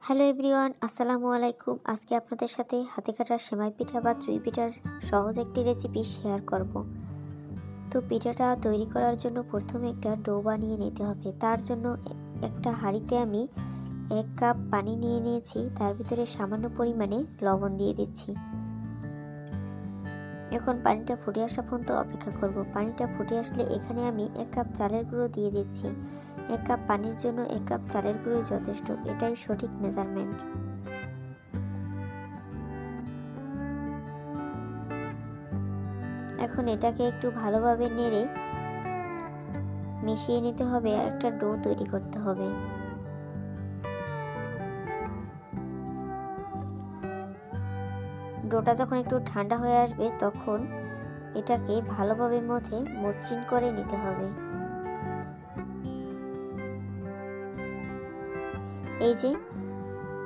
Hello everyone, আসসালামু আলাইকুম। আজকে আপনাদের সাথে হাতে কাটা সেমাই পিঠা বা চুই পিঠার সহজ একটি রেসিপি শেয়ার করব। তো পিঠাটা তৈরি করার জন্য প্রথমে একটা ডো বানিয়ে নিতে হবে। তার জন্য একটা হাঁড়িতে আমি 1 কাপ পানি নিয়ে নিয়েছি, তার ভিতরে সামান্য পরিমাণে লবণ দিয়ে দিচ্ছি। এখন পানিটা ফুটে আসা পর্যন্ত অপেক্ষা করব। পানিটা ফুটে আসলে এখানে আমি 1 কাপ চালের গুঁড়ো দিয়ে দিচ্ছি। 1 কাপ পানির জন্য 1 কাপ চালের গুঁড়ো যথেষ্ট, এটাই সঠিক মেজারমেন্ট। এখন এটাকে একটু ভালোভাবে নেড়ে মিশিয়ে নিতে হবে আর একটা ডো তৈরি করতে হবে। ডোটা যখন একটু ঠান্ডা হয়ে আসবে তখন এটাকে ভালোভাবে মথে মসৃণ করে নিতে হবে। এই যে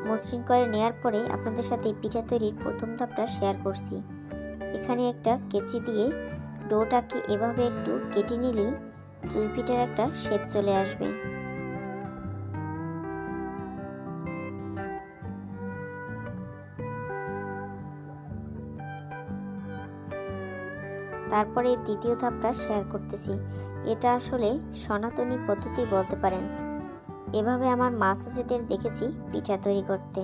মসৃণ করে নেয়ার পরে আপনাদের সাথে পিঠা তৈরির প্রথম ধাপটা শেয়ার করছি। এখানে একটা কেচি দিয়ে ডোটাকে এভাবে একটু কেটে নিলেই চুই পিঠার একটা শেপ চলে আসবে। তারপরে দ্বিতীয় ধাপটা শেয়ার করতেছি। এটা আসলে সনাতনী পদ্ধতি বলতে পারেন। এভাবে আমার মা চাচিদের দেখেছি পিঠা তৈরি করতে।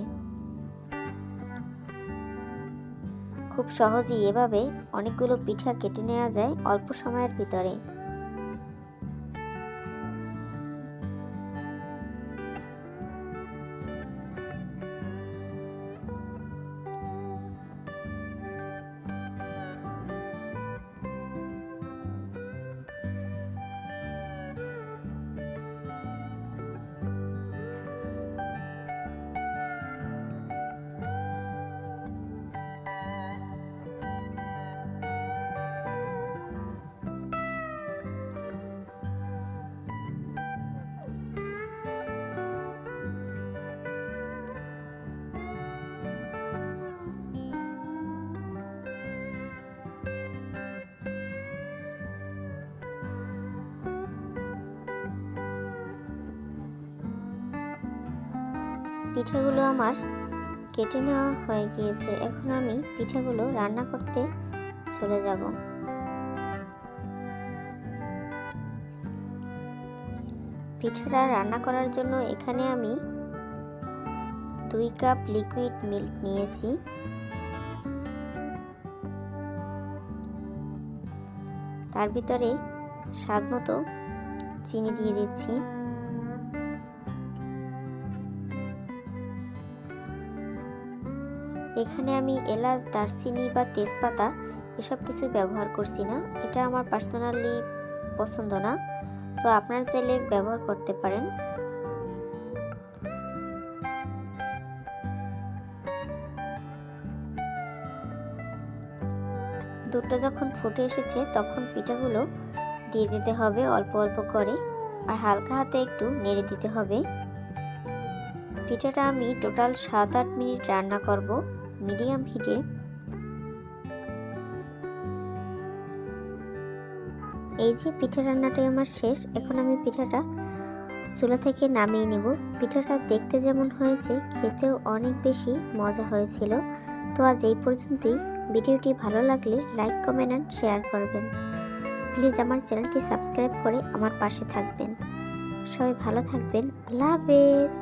খুব সহজেই এভাবে অনেকগুলো পিঠা কেটে নেওয়া যায় অল্প সময়ের ভিতরে। পিঠাগুলো আমার কেটে নেওয়া হয়ে গিয়েছে। এখন আমি পিঠাগুলো রান্না করতে চলে যাব। পিঠাটা রান্না করার জন্য এখানে আমি 2 কাপ লিকুইড মিল্ক নিয়েছি। তার ভিতরে স্বাদ মতো চিনি দিয়ে দিচ্ছি। এখানে আমি এলাচ, দারচিনি বা তেজপাতা এসব কিছু ব্যবহার করছি না, এটা আমার পার্সোনালি পছন্দ না, তো আপনারা চাইলে ব্যবহার করতে পারেন। দুধটা যখন ফুটে এসেছে তখন পিঠাগুলো দিয়ে দিতে হবে অল্প অল্প করে, আর হালকা হাতে একটু নেড়ে দিতে হবে। পিঠাটা আমি টোটাল 7-8 মিনিট রান্না করব মিডিয়াম হিটে। এই যে পিঠা রান্নাটাই আমার শেষ। এখন আমি পিঠাটা চুলা থেকে নামিয়ে নেব। পিঠাটা দেখতে যেমন হয়েছে, খেতেও অনেক বেশি মজা হয়েছিল। তো আজ এই পর্যন্তই। ভিডিওটি ভালো লাগলে লাইক, কমেন্ট এন্ড শেয়ার করবেন। প্লিজ আমার চ্যানেলটি সাবস্ক্রাইব করে আমার পাশে থাকবেন। সবাই ভালো থাকবেন। আল্লাহ হাফেজ।